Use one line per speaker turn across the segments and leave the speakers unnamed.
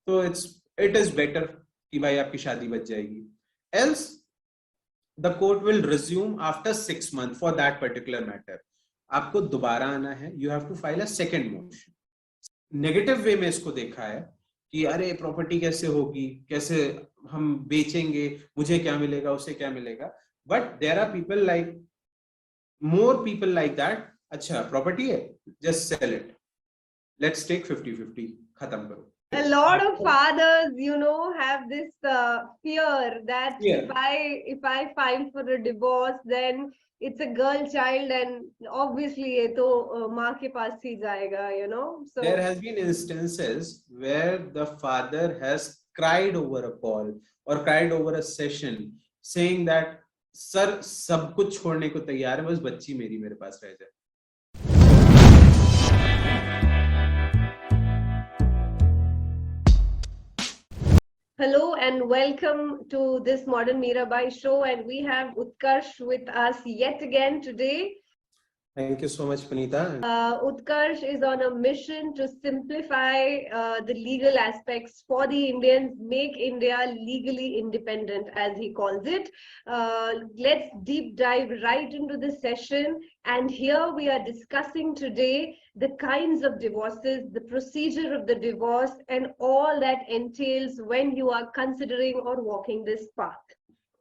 तो it is better कि भाई आपकी शादी बच जाएगी. Else the court will resume after 6 months for that particular matter. आपको दोबारा आना है, you have to file a second motion. Negative way में इसको देखा है कि अरे प्रॉपर्टी कैसे होगी, कैसे हम बेचेंगे, मुझे क्या मिलेगा, उसे क्या मिलेगा. But there are people like, more people like that, अच्छा प्रॉपर्टी है, just sell it, let's take 50-50, खत्म करो.
A lot of fathers, have this fear that if I file for a divorce, then it's a girl child, and obviously ये तो माँ के पास ही जाएगा, So
there has been instances where the father has cried over a call or cried over a session, saying that sir सब कुछ छोड़ने को तैयार है, बस बच्ची मेरे पास रह जाए.
Hello and welcome to this Modern Meerabai show, and we have Utkarsh with us yet again today.
Thank you so much, Punitha.
Utkarsh is on a mission to simplify the legal aspects for the Indians, make India legally independent, as he calls it. Let's deep dive right into the session. And here we are discussing today the kinds of divorces, the procedure of the divorce, and all that entails when you are considering or walking this path.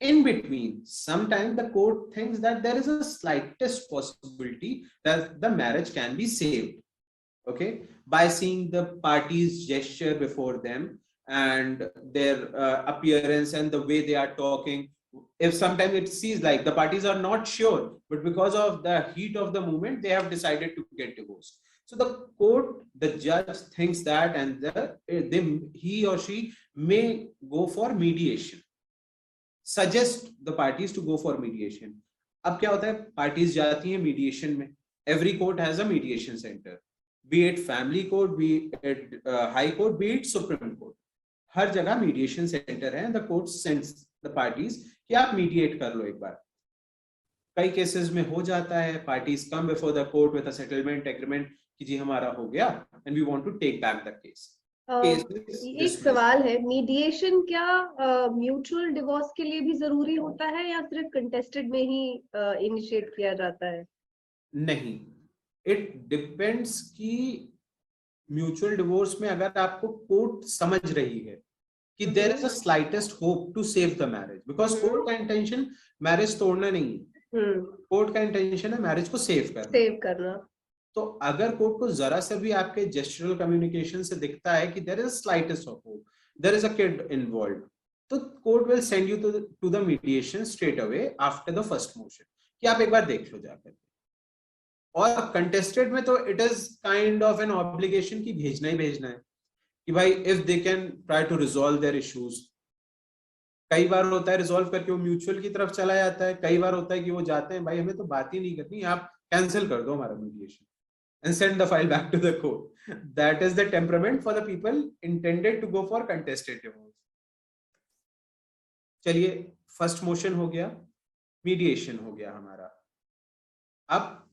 In between, sometimes the court thinks that there is a slightest possibility that the marriage can be saved, okay, by seeing the parties' gesture before them and their appearance and the way they are talking. If sometimes it seems like the parties are not sure, but because of the heat of the moment, they have decided to get divorced. So the court, the judge thinks that, and he or she may go for mediation. Suggest the parties to go for mediation. अब क्या होता है, parties जाती हैं mediation में. Every court has a mediation center, be it family court, be it high court, be it supreme court. हर जगह mediation center है. The court sends the parties कि आप mediate कर लो एक बार. कई cases में हो जाता है, parties come before the court with a settlement agreement कि जी हमारा हो गया and we want to take back the case.
एक सवाल है, मीडिएशन क्या म्यूचुअल डिवोर्स के लिए भी जरूरी होता है या सिर्फ कंटेस्टेड में ही इनिशिएट किया जाता है?
नहीं, इट डिपेंड्स कि म्यूचुअल डिवोर्स में अगर आपको कोर्ट समझ रही है कि there is a slightest hope to save the marriage, because court का इंटेंशन मैरिज तोड़ना नहीं है. कोर्ट का इंटेंशन है मैरिज को सेव करना. तो अगर कोर्ट को जरा से भी आपके जेस्चरल कम्युनिकेशन से दिखता है कि there is slightest of hope, there is a kid involved, तो court will send you to the mediation straight away after the first motion कि आप एक बार देख लो जाकर. और कंटेस्टेड में तो it is kind of an obligation कि भेजना ही भेजना है कि भाई if they can try to resolve their issues. कई बार होता है रिजॉल्व करके वो म्यूचुअल की तरफ चला जाता है, कई बार होता है कि वो जाते हैं भाई हमें तो बात ही नहीं करनी, आप कैंसिल कर दो हमारा mediation and send the file back to the court. That is the temperament for the people intended to go for contested divorce. चलिए, फर्स्ट मोशन हो गया, मीडिएशन हो गया हमारा. अब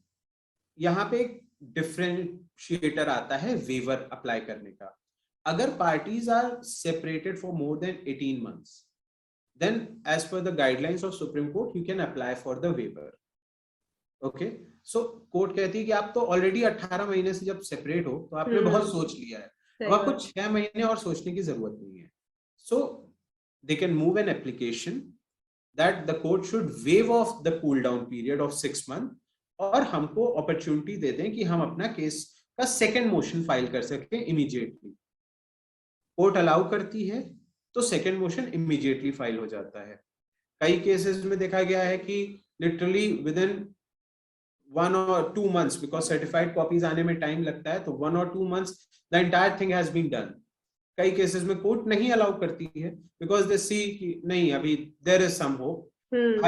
यहाँ पे एक डिफरेंशिएटर आता है वेवर अप्लाई करने का. अगर parties are separated for more than 18 months, then as per the guidelines of Supreme Court you can apply for the waiver. Okay, so court कहती है कि आप तो ऑलरेडी 18 महीने से जब सेपरेट हो तो आपने बहुत सोच लिया है, अब आपको 6 महीने और सोचने की जरूरत नहीं है. So they can move an application that the court should waive off the cool down period of 6 months और हमको अपॉर्चुनिटी दे दें कि हम अपना केस का सेकेंड मोशन फाइल कर सकें इमीडिएटली. कोर्ट अलाउ करती है तो सेकेंड मोशन इमीडिएटली फाइल हो जाता है. कई केसेस में देखा गया है कि literally with in 1 or 2 months, because certified copies आने में टाइम लगता है, तो 1 or 2 months the entire thing has been done. कई केसेस में कोर्ट नहीं अलाउ करती है because they see कि नहीं अभी there is some hope,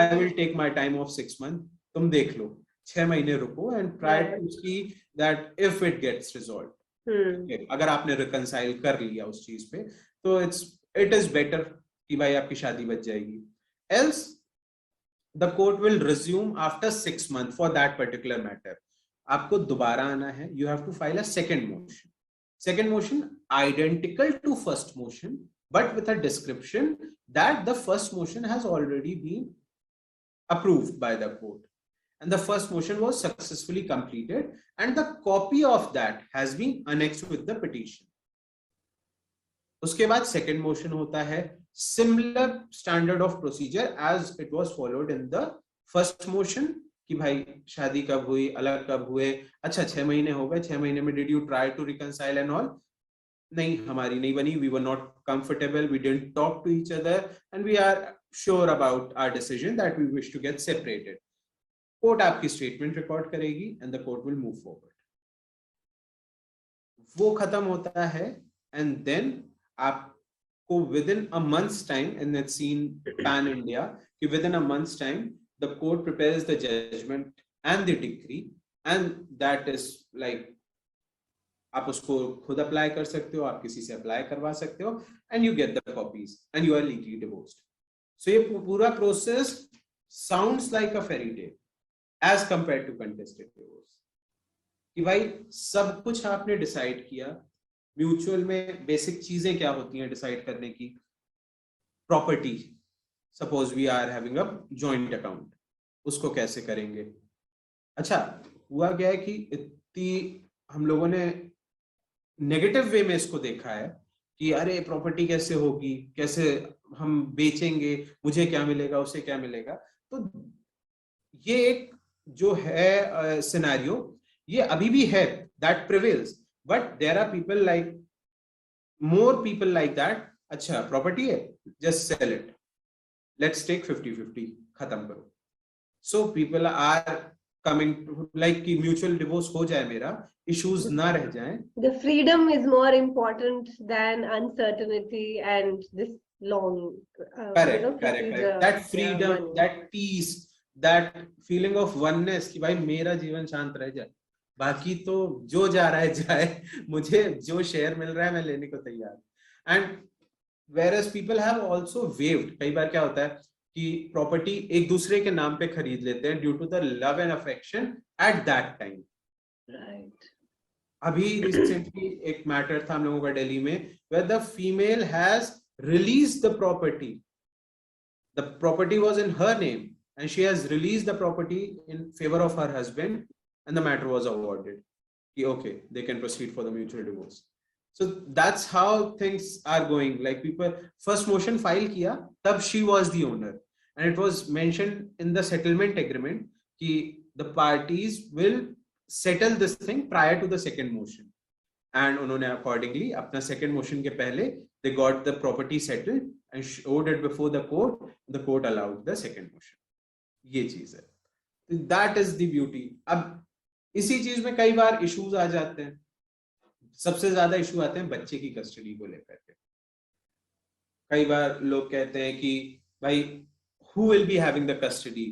I will take my time of 6 months, तुम देख लो 6 महीने रुको and try to see that if it gets resolved. अगर आपने reconcile कर लिया उस चीज पे तो it is better कि भाई आपकी शादी बच जाएगी. Else the court will resume after 6 months for that particular matter. आपको दोबारा आना है, you have to file a second motion. Second motion identical to first motion, but with a description that the first motion has already been approved by the court, and the first motion was successfully completed, and the copy of that has been annexed with the petition. उसके बाद second motion होता है similar standard of procedure as it was followed in the first motion, कि भाई शादी कब हुई, अलग कब हुए, अच्छा 6 महीने हो गए, 6 महीने में did you try to reconcile and all? नहीं, हमारी नहीं बनी, we were not comfortable, we didn't talk to each other, and we are sure about our decision that we wish to get separated. Court आपकी statement record करेगी and the court will move forward. वो खत्म होता है and then आपको within a month's time, and it's seen pan India, कि within a month's time the court prepares the judgment and the decree, and that is like आप उसको खुद apply कर सकते हो, आप किसी से अप्लाई करवा सकते हो, and you get the copies and you are legally divorced. So ये पूरा process sounds like a fairy tale as compared to contested divorce. कि भाई सब कुछ आपने डिसाइड किया, म्यूचुअल में बेसिक चीजें क्या होती हैं डिसाइड करने की? Property, suppose we are having a joint account, उसको कैसे करेंगे? अच्छा, हुआ क्या है कि इतनी हम लोगों ने नेगेटिव वे में इसको देखा है कि अरे प्रॉपर्टी कैसे होगी, कैसे हम बेचेंगे, मुझे क्या मिलेगा, उसे क्या मिलेगा। तो ये एक जो है सिनेरियो, ये अभी भी है, that prevails, but there are people like, more people like that, अच्छा प्रॉपर्टी है, just sell it, let's take 50-50, खत्म करो। So people are coming like कि म्यूचुअल डिवोर्स हो जाए, मेरा इश्यूज ना रह जाएं।
The freedom is more important than uncertainty and this long
correct. That freedom,
yeah,
that peace, that feeling of oneness कि भाई मेरा जीवन शांत रह जाए, बाकी तो जो जा रहा है जाए, मुझे जो शेयर मिल रहा है मैं लेने को तैयार। And whereas people have also waived, कई बार क्या होता है कि प्रॉपर्टी एक दूसरे के नाम पे खरीद लेते हैं due to the love and affection at that time.
right.
अभी रिसेंटली एक मैटर था हम लोगों का दिल्ली में, where the female has released the property. The property was in her name and she has released the property in favor of her husband, and the matter was awarded. Okay, they can proceed for the mutual divorce. So that's how things are going. Like people first motion file kiya, tab she was the owner, and it was mentioned in the settlement agreement ki the parties will settle this thing prior to the second motion, and unhone accordingly apna second motion ke pehle they got the property settled and showed it before the court allowed the second motion. ये चीज है, that is the beauty. अब इसी चीज में कई बार issues आ जाते हैं, सबसे ज्यादा इशू आते हैं बच्चे की कस्टडी को लेकर के। कई बार लोग कहते हैं कि भाई who will be having the custody?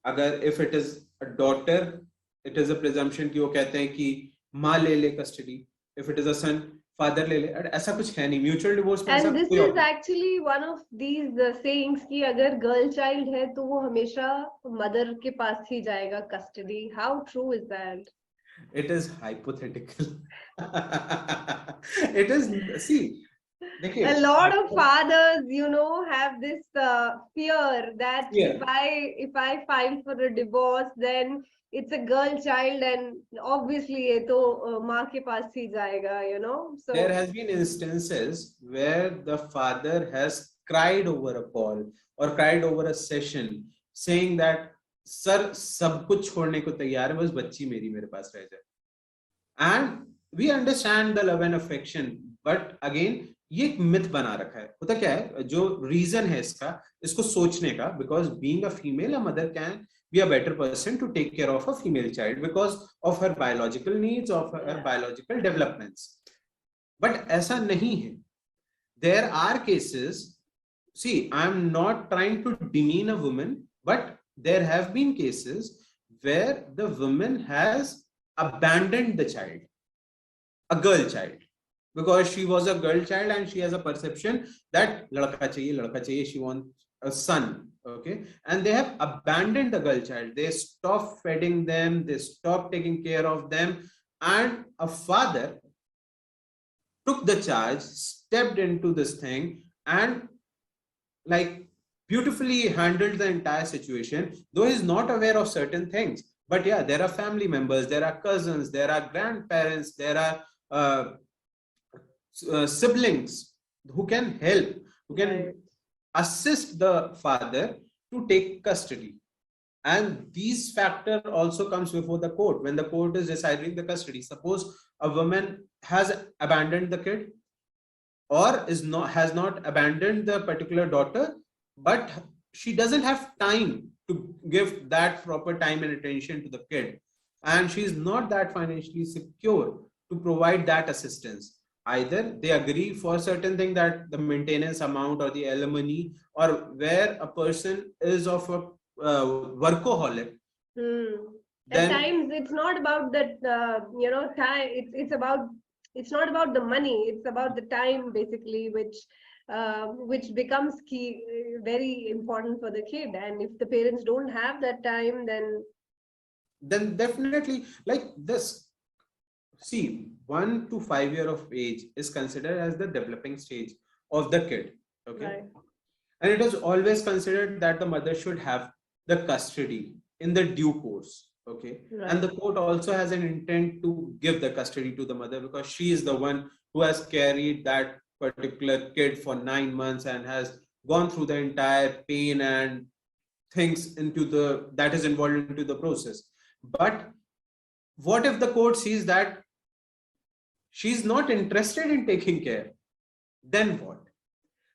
अगर if it is a daughter, it is a presumption कि वो कहते हैं कि माँ ले ले custody, if it is a son, father ले ले, ऐसा कुछ है नहीं म्यूचुअल डिवोर्स में।
And this is actually one of these sayings कि अगर गर्ल चाइल्ड है तो वो हमेशा मदर के पास ही जाएगा custody. How true is that?
It is hypothetical. It is, see,
a lot of fathers, you know, have this fear that if I file for a divorce, then it's a girl child and obviously ये तो माँ के पास ही जाएगा, you know. So
there has been instances where the father has cried over a call or cried over a session saying that sir सब कुछ छोड़ने को तैयार है, बस बच्ची मेरी मेरे पास रह जाए। And we understand the love and affection, but again ये एक मिथ बना रखा है। होता क्या है, जो रीजन है इसको सोचने का, because being a female, a mother can be a better person to take care of a female child because of her biological needs, of her biological developments. But ऐसा नहीं है। There are cases, see, I am not trying to demean a woman, but there have been cases where the woman has abandoned the child, a girl child, because she was a girl child and she has a perception that ladka chahiye, she wants a son, okay, and they have abandoned the girl child. They stop feeding them, they stop taking care of them and a father took the charge, stepped into this thing, and like beautifully handled the entire situation, though he's not aware of certain things. But yeah, there are family members, there are cousins, there are grandparents, there are siblings who can help, who can
Right.
assist the father to take custody. And these factor also comes before the court when the court is deciding the custody. Suppose a woman has abandoned the kid, or has not abandoned the particular daughter, but she doesn't have time to give that proper time and attention to the kid, and she is not that financially secure to provide that assistance. Either they agree for certain thing, that the maintenance amount or the alimony, or where a person is of a workaholic,
At
then
times, it's not about that, time. It's not about the money. It's about the time, basically, which becomes key, very important for the kid. And if the parents don't have that time,
then definitely, like this, see, 1 to 5 year of age is considered as the developing stage of the kid. Okay.
right,
And it is always considered that the mother should have the custody in the due course. Okay. And the
right,
court also has an intent to give the custody to the mother, because she is the one who has carried that particular kid for 9 months and has gone through the entire pain and things into the that is involved into the process. But what if the court sees that she's not interested in taking care? Then what?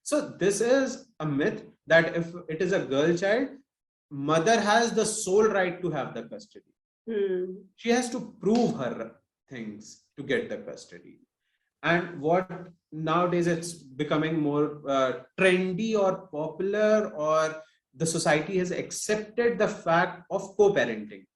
So this is a myth that if it is a girl child, mother has the sole right to have the custody. She has to prove her things to get the custody. And what nowadays it's becoming more trendy or popular, or the society has accepted the fact of co-parenting.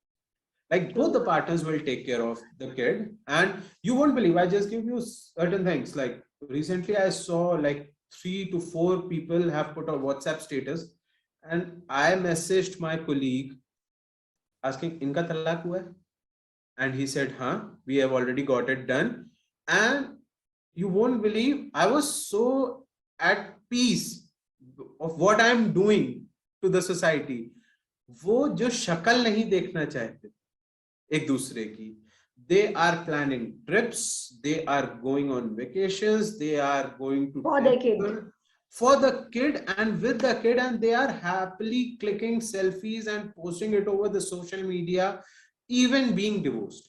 Like both the partners will take care of the kid, and you won't believe, I just give you certain things. Like recently I saw like 3 to 4 people have put a WhatsApp status, and I messaged my colleague asking, inka talaq hua hai? And he said, huh, we have already got it done. And you won't believe, I was so at peace of what I'm doing to the society. वो जो शक्ल नहीं देखना चाहते एक दूसरे की, they are planning trips, they are going on vacations, they are going to
for the kid,
for the kid and with the kid, and they are happily clicking selfies and posting it over the social media, even being divorced.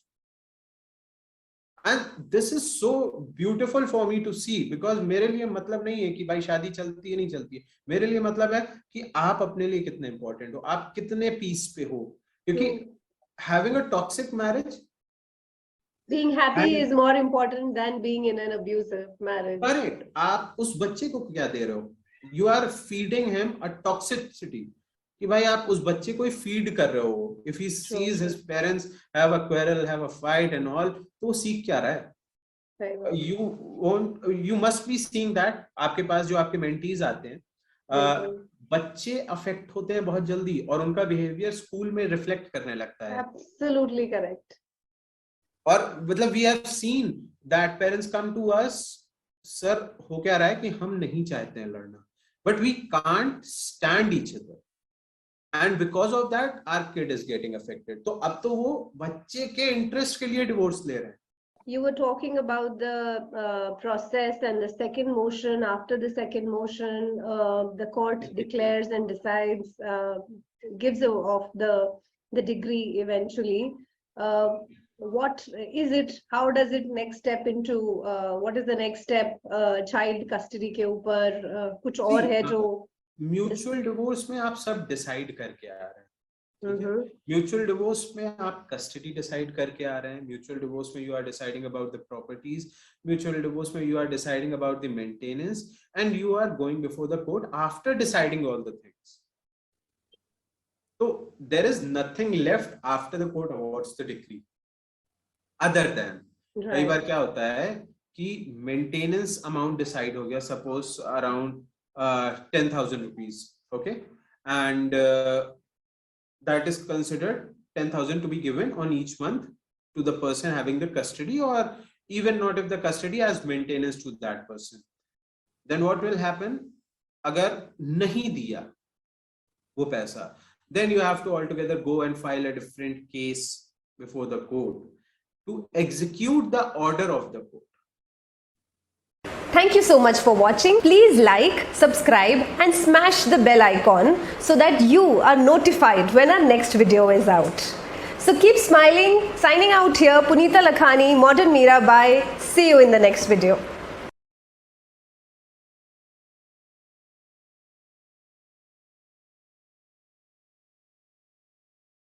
And this is so beautiful for me to see, because मेरे लिए मतलब नहीं है कि भाई शादी चलती है नहीं चलती है, मेरे लिए मतलब है कि आप अपने लिए कितने इंपॉर्टेंट हो, आप कितने पीस पे हो. क्योंकि having a toxic marriage,
being happy is more important than being in an abusive marriage.
Correct. आप उस बच्चे को क्या दे रहे हो? You are feeding him a toxicity. कि भाई आप उस बच्चे को फीड कर रहे हो. If he sees his parents have a quarrel, have a fight and all, तो वो सीख क्या रहा है? You must be seeing that. आपके पास जो आपके mentees आते हैं, बच्चे अफेक्ट होते हैं बहुत जल्दी, और उनका बिहेवियर स्कूल में रिफ्लेक्ट करने लगता है.
Absolutely correct.
और मतलब we have seen that parents come to us, sir हो क्या रहा है कि हम नहीं चाहते हैं लड़ना, but we can't stand each other, and because of that our kid is getting affected. तो अब तो वो बच्चे के इंटरेस्ट के लिए डिवोर्स ले रहे हैं.
You were talking about the process and the second motion. After the second motion, the court declares and decides, gives off the degree eventually. What is it? How does it next step into? What is the next step? Child custody के ऊपर कुछ और है जो
mutual divorce में आप सब decide करके आ रहे हैं. म्यूचुअल डिवोर्स में आप कस्टडी डिसाइड करके आ रहे हैं. म्यूचुअल डिवोर्स में you are deciding about the properties. Mutual divorce में you are deciding about the maintenance, and you are going before the court after deciding all the things. So there is nothing left after the court awards the decree other than, कई बार क्या होता है कि maintenance amount decide हो गया, suppose around 10,000 rupees, okay, and that is considered 10,000 to be given on each month to the person having the custody, or even not if the custody, as maintenance to that person. Then what will happen? Agar nahi diya wo paisa, then you have to altogether go and file a different case before the court to execute the order of the court.
Thank you so much for watching. Please like, subscribe and smash the bell icon so that you are notified when our next video is out. So keep smiling. Signing out here, Punitha Lakhani, Modern Meerabai. See you in the next video.